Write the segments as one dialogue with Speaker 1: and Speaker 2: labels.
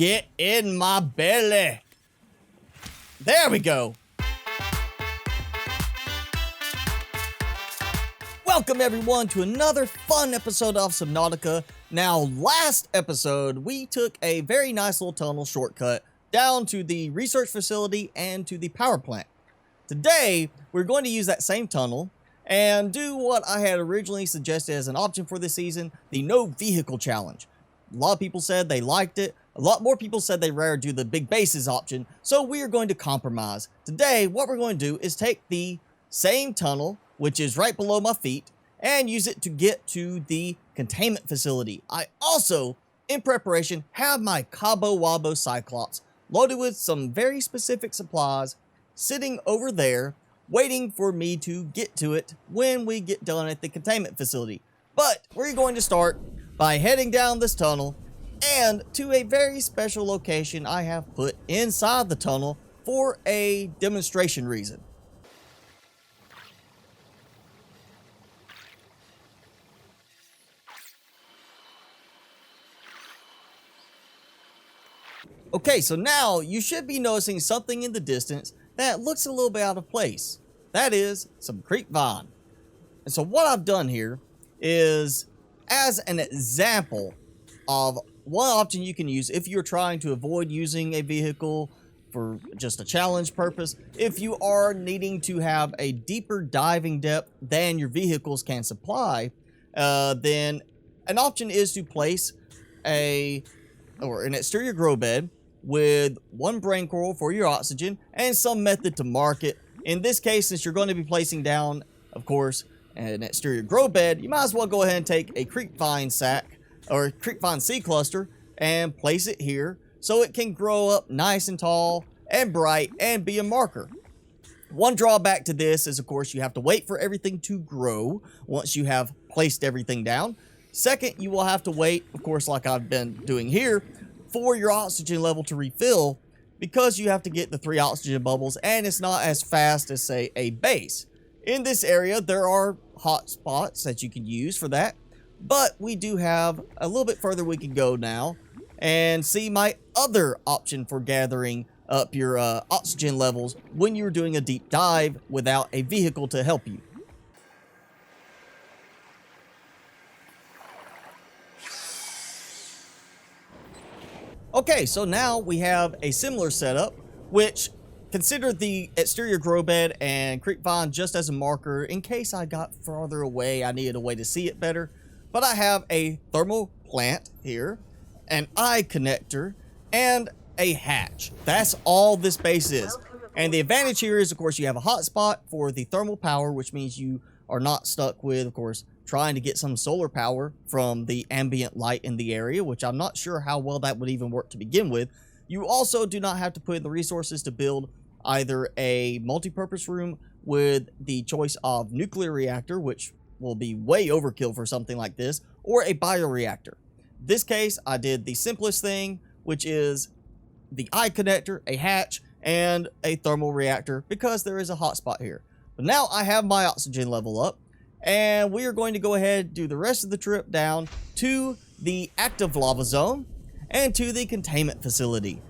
Speaker 1: Get in my belly. There we go. Welcome everyone to another fun episode of Subnautica. Now, last episode, we took a very nice little tunnel shortcut down to the research facility and to the power plant. Today, we're going to use that same tunnel and do what I had originally suggested as an option for this season, the no vehicle challenge. A lot of people said they liked it. A lot more people said they'd rather do the big bases option, so we are going to compromise. Today, what we're going to do is take the same tunnel, which is right below my feet, and use it to get to the containment facility. I also, in preparation, have my Cabo Wabo Cyclops loaded with some very specific supplies sitting over there, waiting for me to get to it when we get done at the containment facility. But we're going to start by heading down this tunnel and to a very special location I have put inside the tunnel for a demonstration reason. Okay, so now you should be noticing something in the distance that looks a little bit out of place. That is some creep vine. And so what I've done here is, as an example of one option you can use if you're trying to avoid using a vehicle for just a challenge purpose, if you are needing to have a deeper diving depth than your vehicles can supply, then an option is to place an exterior grow bed with one brain coral for your oxygen and some method to mark it. In this case, since you're going to be placing down, of course, an exterior grow bed, you might as well go ahead and take a creep vine sack or creep vine seed cluster and place it here so it can grow up nice and tall and bright and be a marker. One drawback to this is, of course, you have to wait for everything to grow once you have placed everything down. Second, you will have to wait, of course, like I've been doing here, for your oxygen level to refill, because you have to get the 3 oxygen bubbles and it's not as fast as, say, a base. In this area, there are hot spots that you can use for that, but we do have a little bit further we can go now and see my other option for gathering up your oxygen levels when you're doing a deep dive without a vehicle to help you. Okay, so now we have a similar setup, which consider the exterior grow bed and creep vine just as a marker in case I got farther away, I needed a way to see it better. But I have a thermal plant here, an eye connector, and a hatch. That's all this base is. And the advantage here is, of course, you have a hotspot for the thermal power, which means you are not stuck with, of course, trying to get some solar power from the ambient light in the area, which I'm not sure how well that would even work to begin with. You also do not have to put in the resources to build either a multi-purpose room with the choice of nuclear reactor, which will be way overkill for something like this, or a bioreactor. In this case, I did the simplest thing, which is the eye connector, a hatch, and a thermal reactor, because there is a hotspot here. But now I have my oxygen level up, and we are going to go ahead and do the rest of the trip down to the active lava zone and to the containment facility.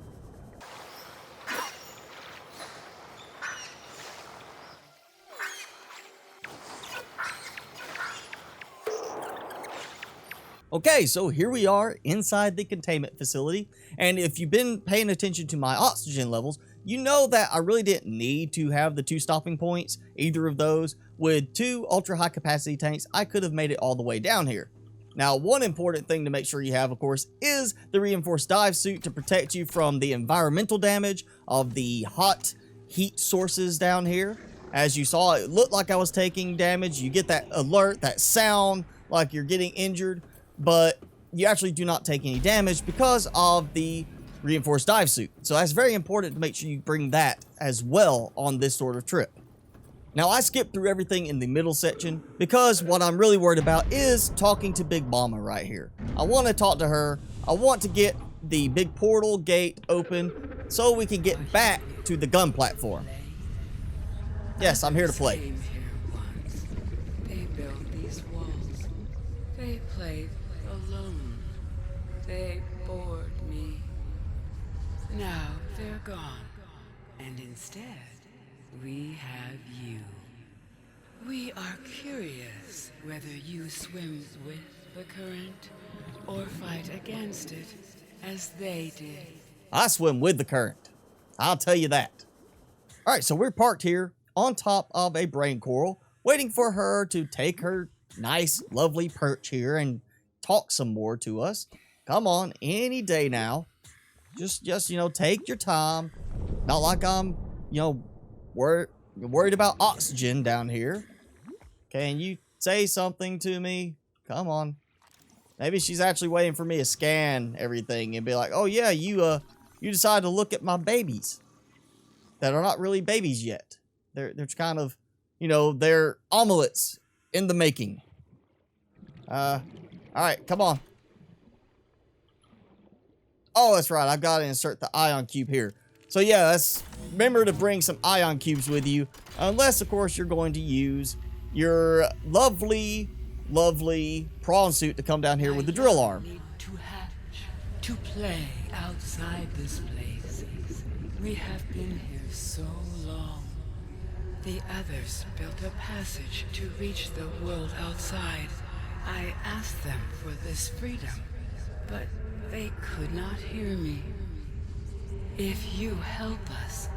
Speaker 1: Okay, so here we are inside the containment facility, and if you've been paying attention to my oxygen levels, you know that I really didn't need to have the 2 stopping points, either of those. With 2 ultra high capacity tanks, I could have made it all the way down here. Now, one important thing to make sure you have, of course, is the reinforced dive suit to protect you from the environmental damage of the hot heat sources down here. As you saw, it looked like I was taking damage. You get that alert, that sound like you're getting injured, but you actually do not take any damage because of the reinforced dive suit. So that's very important to make sure you bring that as well on this sort of trip. Now, I skipped through everything in the middle section because what I'm really worried about is talking to Big Mama right here. I want to talk to her. I want to get the big portal gate open so we can get back to the gun platform. Yes, I'm here to play.
Speaker 2: They built these walls. They played alone. They bored me. now they're gone. And instead, we have you. We are curious whether you swim with the current or fight against it as they did.
Speaker 1: I swim with the current. I'll tell you that. All right, so we're parked here on top of a brain coral, waiting for her to take her nice, lovely perch here and talk some more to us. Come on, any day now. Just you know, take your time. Not like I'm, you know, worried about oxygen down here. Can you say something to me? Come on. Maybe she's actually waiting for me to scan everything and be like, oh yeah, you decided to look at my babies that are not really babies yet. They're kind of, you know, they're omelets in the making. All right, come on. Oh, that's right. I've got to insert the ion cube here. So yeah, remember to bring some ion cubes with you, unless of course you're going to use your lovely prawn suit to come down here with the drill arm.
Speaker 2: Need to hatch, to play outside this place. We have been here so long. The others built a passage to reach the world outside. I asked them for this freedom, but they could not hear me. If you help us,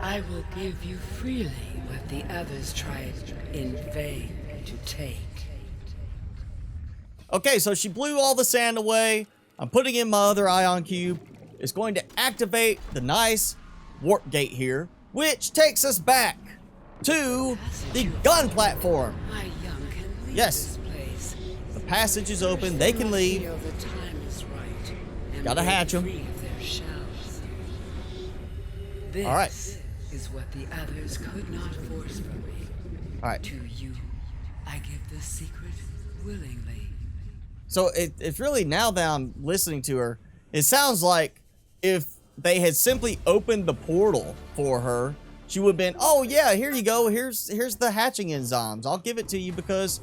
Speaker 2: I will give you freely what the others tried in vain to take.
Speaker 1: Okay, so she blew all the sand away. I'm putting in my other ion cube. It's going to activate the nice warp gate here, which takes us back to the gun platform.
Speaker 2: My young can leave
Speaker 1: Yes.
Speaker 2: this place.
Speaker 1: The passage is open. They can leave.
Speaker 2: Feel the time is right, and
Speaker 1: Gotta
Speaker 2: break
Speaker 1: hatch 'em.
Speaker 2: free of their shells. This
Speaker 1: All right.
Speaker 2: is what the others could not force from me.
Speaker 1: All right.
Speaker 2: To you, I give the secret willingly.
Speaker 1: So it's really, now that I'm listening to her, it sounds like if they had simply opened the portal for her, she would have been, oh yeah, here you go. Here's the hatching enzymes. I'll give it to you because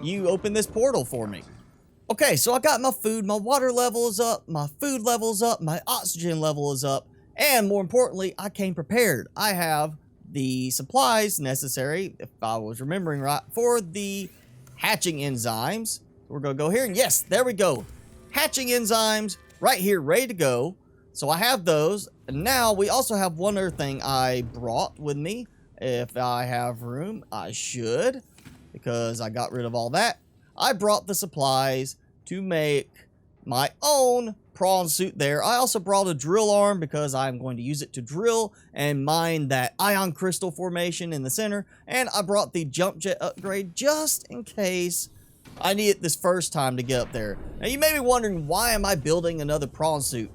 Speaker 1: you opened this portal for me. Okay, so I got my food. My water level is up. My food level is up. My oxygen level is up. And more importantly, I came prepared. I have the supplies necessary, if I was remembering right, for the hatching enzymes. We're going to go here, and yes, there we go. Hatching enzymes right here, ready to go. So I have those. And now we also have one other thing I brought with me. If I have room, I should, because I got rid of all that. I brought the supplies to make my own prawn suit there. I also brought a drill arm because I'm going to use it to drill and mine that ion crystal formation in the center. And I brought the jump jet upgrade just in case I need it this first time to get up there. Now you may be wondering, why am I building another prawn suit?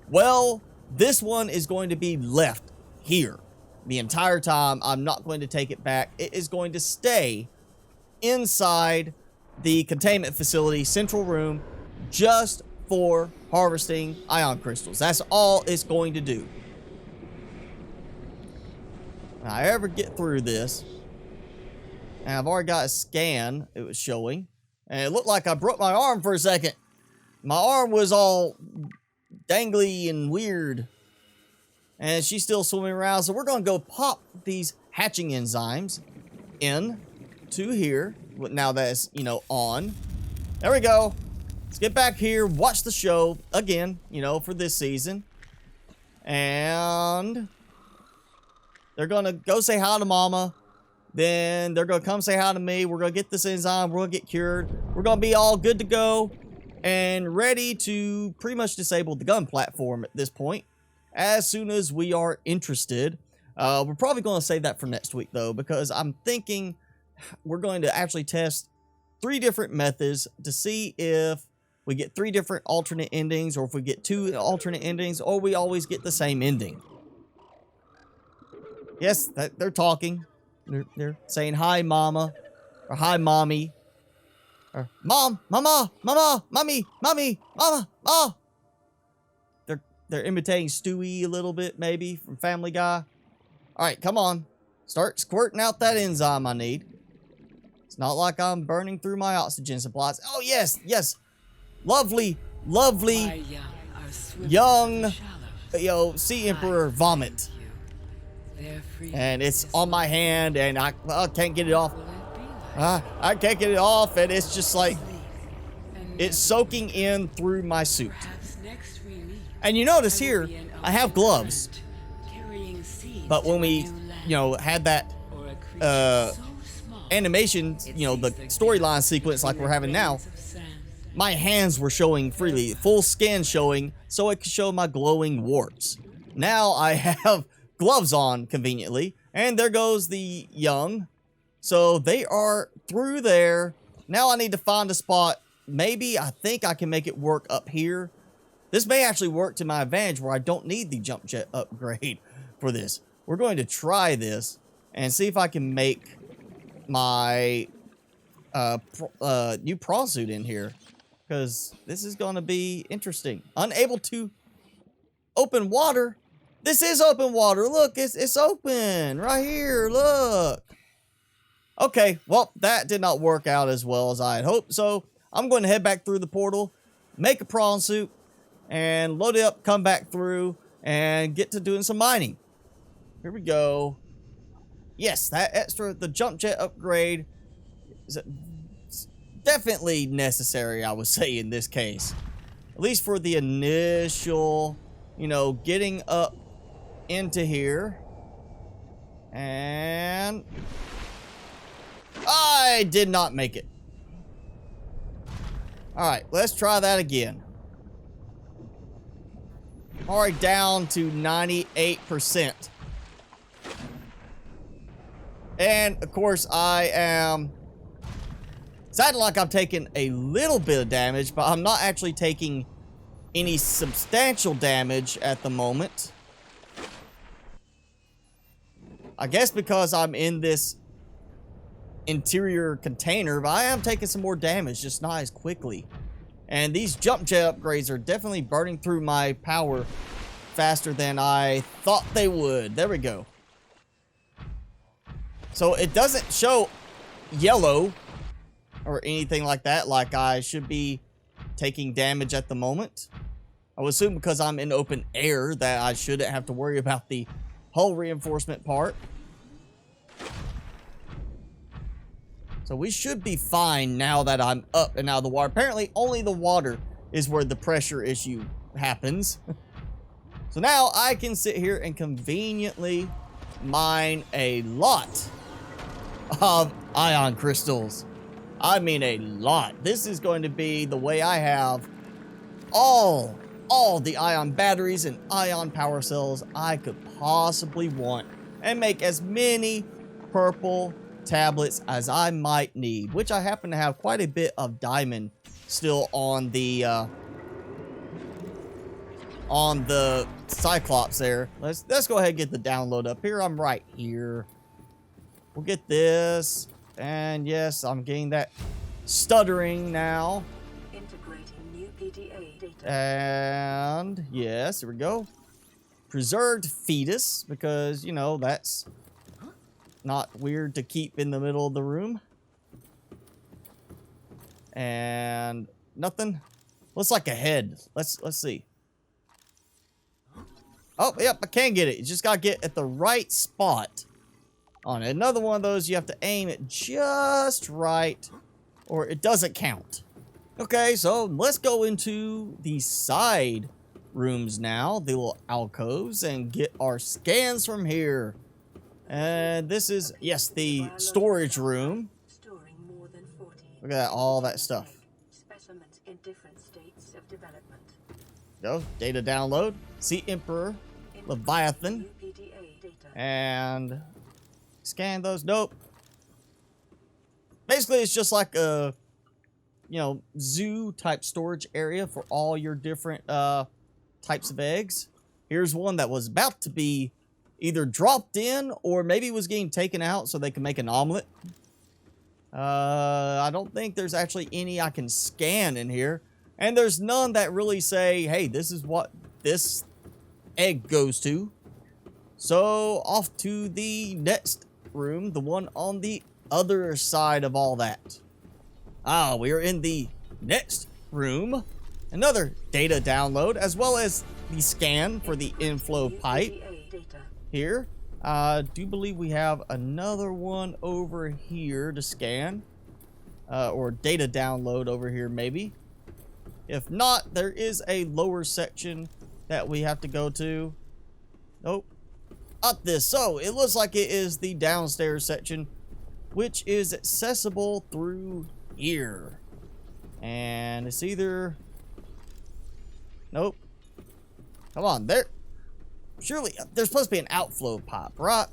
Speaker 1: Well, this one is going to be left here the entire time. I'm not going to take it back. It is going to stay inside the containment facility central room just for harvesting ion crystals. That's all it's going to do. If I ever get through this, and I've already got a scan, it was showing, and it looked like I broke my arm for a second. My arm was all dangly and weird, and she's still swimming around. So we're going to go pop these hatching enzymes in to here. Now that it's, you know, on. There we go. Let's get back here, watch the show again, you know, for this season. And they're going to go say hi to Mama. Then they're going to come say hi to me. We're going to get this enzyme. We're going to get cured. We're going to be all good to go and ready to pretty much disable the gun platform at this point as soon as we are interested. We're probably going to save that for next week, though, because I'm thinking we're going to actually test 3 different methods to see if we get 3 different alternate endings, or if we get 2 alternate endings, or we always get the same ending. Yes, they're talking. They're saying hi, Mama, or hi, Mommy, or Mom, Mama, Mama, Mommy, Mommy, Mama, Ma. They're imitating Stewie a little bit, maybe, from Family Guy. All right, come on. Start squirting out that enzyme I need. It's not like I'm burning through my oxygen supplies. Oh, yes, yes. Lovely, lovely,
Speaker 2: My young are swimming
Speaker 1: young
Speaker 2: in the shallows.
Speaker 1: sea emperor vomit. And it's on my hand, and I can't get it off. I can't get it off, and it's just like it's soaking in through my suit. And you notice here, I have gloves. But when we, had that animation, the storyline sequence like we're having now, my hands were showing freely, full skin showing, so it could show my glowing warts. Now I have gloves on conveniently, and there goes the young. So they are through there. Now I need to find a spot. Maybe I think I can make it work up here. This may actually work to my advantage where I don't need the jump jet upgrade for this. We're going to try this and see if I can make my new prawn suit in here, because this is going to be interesting. Unable to open water. This is open water. Look, it's open right here. Look. Okay, well, that did not work out as well as I had hoped. So I'm going to head back through the portal, make a prawn suit, and load it up, come back through, and get to doing some mining. Here we go. Yes, the jump jet upgrade is definitely necessary, I would say, in this case. At least for the initial, getting up into here. And I did not make it. Alright, let's try that again. Alright, down to 98%. And, of course, I am sounding like I'm taking a little bit of damage, but I'm not actually taking any substantial damage at the moment. I guess because I'm in this interior container, but I am taking some more damage, just not as quickly. And these jump jet upgrades are definitely burning through my power faster than I thought they would. There we go. So it doesn't show yellow or anything like that, like I should be taking damage at the moment. I would assume because I'm in open air that I shouldn't have to worry about the hull reinforcement part. So we should be fine now that I'm up and out of the water. Apparently, only the water is where the pressure issue happens. So now I can sit here and conveniently mine a lot of ion crystals. I mean a lot. This is going to be the way I have all the ion batteries and ion power cells I could possibly want, and make as many purple tablets as I might need, which I happen to have quite a bit of diamond still on the Cyclops there. Let's go ahead and get the download up here. I'm right here. We'll get this, and yes, I'm getting that stuttering now.
Speaker 3: Integrating new PDA data.
Speaker 1: And yes, here we go. Preserved fetus, because that's not weird to keep in the middle of the room. And nothing. Looks like a head. Let's see. Oh, yep, I can get it. You just gotta get at the right spot on it. Another one of those, you have to aim it just right, or it doesn't count. Okay, so let's go into the side rooms now, the little alcoves, and get our scans from here. And this is, yes, the storage room.
Speaker 3: Storing more than 40
Speaker 1: Look at that, all that stuff.
Speaker 3: specimens in different states of development.
Speaker 1: Go, data download. Sea Emperor, Leviathan,
Speaker 3: New PDA data.
Speaker 1: and scan those. Nope. Basically, it's just like a, zoo type storage area for all your different types of eggs. Here's one that was about to be either dropped in or maybe was getting taken out so they can make an omelet. I don't think there's actually any I can scan in here. And there's none that really say, hey, this is what this egg goes to. So off to the next room, the one on the other side of all that. We are in the next room. Another data download, as well as the scan for the inflow
Speaker 3: New
Speaker 1: pipe
Speaker 3: PDA data.
Speaker 1: here. I do believe we have another one over here to scan. Or data download over here, maybe. If not, there is a lower section that we have to go to. Nope. Up this. So, it looks like it is the downstairs section, which is accessible through here. And it's either... Nope. Come on, there. Surely, there's supposed to be an outflow pipe, right?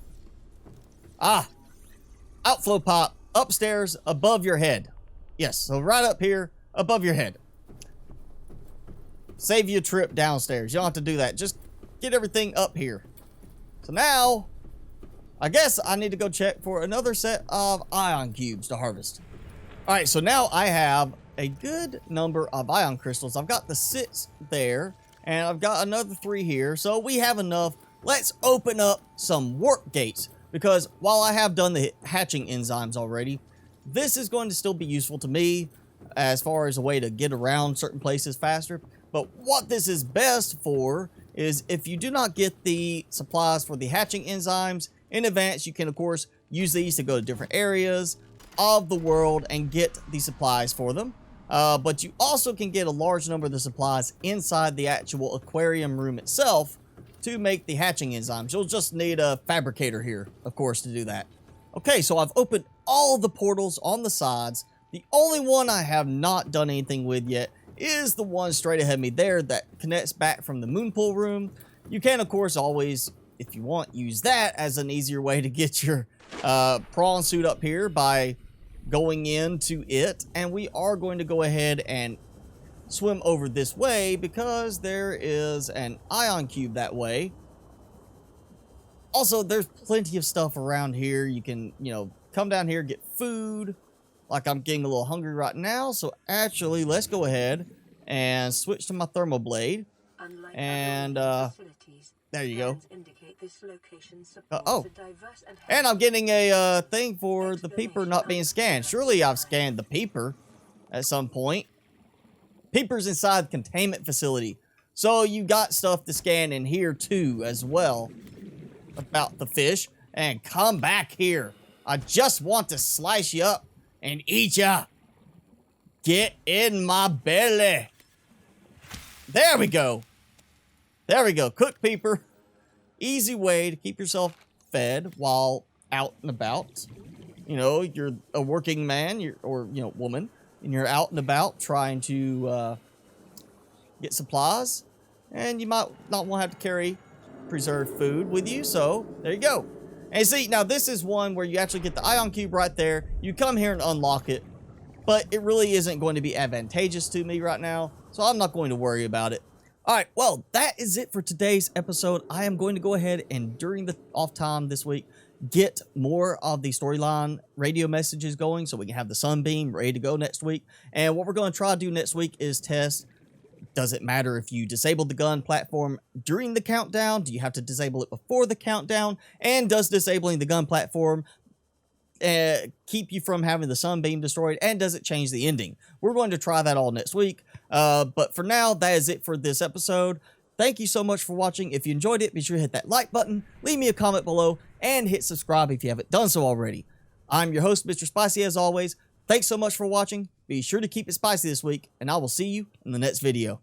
Speaker 1: Ah. Outflow pipe upstairs above your head. Yes, so right up here above your head. Save you a trip downstairs. You don't have to do that. Just get everything up here. So now, I guess I need to go check for another set of ion cubes to harvest. Alright, so now I have a good number of ion crystals. I've got the 6 there, and I've got another 3 here. So we have enough. Let's open up some warp gates. Because while I have done the hatching enzymes already, this is going to still be useful to me as far as a way to get around certain places faster. But what this is best for is if you do not get the supplies for the hatching enzymes in advance, you can of course use these to go to different areas of the world and get the supplies for them. But you also can get a large number of the supplies inside the actual aquarium room itself to make the hatching enzymes. You'll just need a fabricator here, of course, to do that. Okay, so I've opened all the portals on the sides. The only one I have not done anything with yet is the one straight ahead of me there that connects back from the moon pool room. You can, of course, always, if you want, use that as an easier way to get your prawn suit up here by going into it. And we are going to go ahead and swim over this way because there is an ion cube that way. Also, there's plenty of stuff around here. You can, come down here, get food. Like I'm getting a little hungry right now. So actually, let's go ahead and switch to my thermal blade.
Speaker 3: Unlike
Speaker 1: And
Speaker 3: other facilities,
Speaker 1: there you go.
Speaker 3: plans indicate this location supports
Speaker 1: Oh,
Speaker 3: a diverse and
Speaker 1: and I'm getting a thing for the
Speaker 3: Explanation
Speaker 1: peeper not being
Speaker 3: of
Speaker 1: scanned. Surely I've scanned the peeper at some point. Peeper's inside the containment facility. So you got stuff to scan in here too as well about the fish. And come back here. I just want to slice you up and eat ya. Get in my belly. There we go. There we go. Cook peeper. Easy way to keep yourself fed while out and about. You're a working man or woman. And you're out and about trying to get supplies, and you might not want to have to carry preserved food with you, so there you go. And see, now this is one where you actually get the ion cube right there. You come here and unlock it, but it really isn't going to be advantageous to me right now, so I'm not going to worry about it. Alright, well, that is it for today's episode. I am going to go ahead and during the off time this week, get more of the storyline radio messages going so we can have the sunbeam ready to go next week. And what we're going to try to do next week is test, does it matter if you disable the gun platform during the countdown? Do you have to disable it before the countdown? And does disabling the gun platform keep you from having the sunbeam destroyed? And does it change the ending? We're going to try that all next week. But for now, that is it for this episode. Thank you so much for watching. If you enjoyed it, be sure to hit that like button, leave me a comment below, and hit subscribe if you haven't done so already. I'm your host, Mr. Spicy, as always. Thanks so much for watching. Be sure to keep it spicy this week, and I will see you in the next video.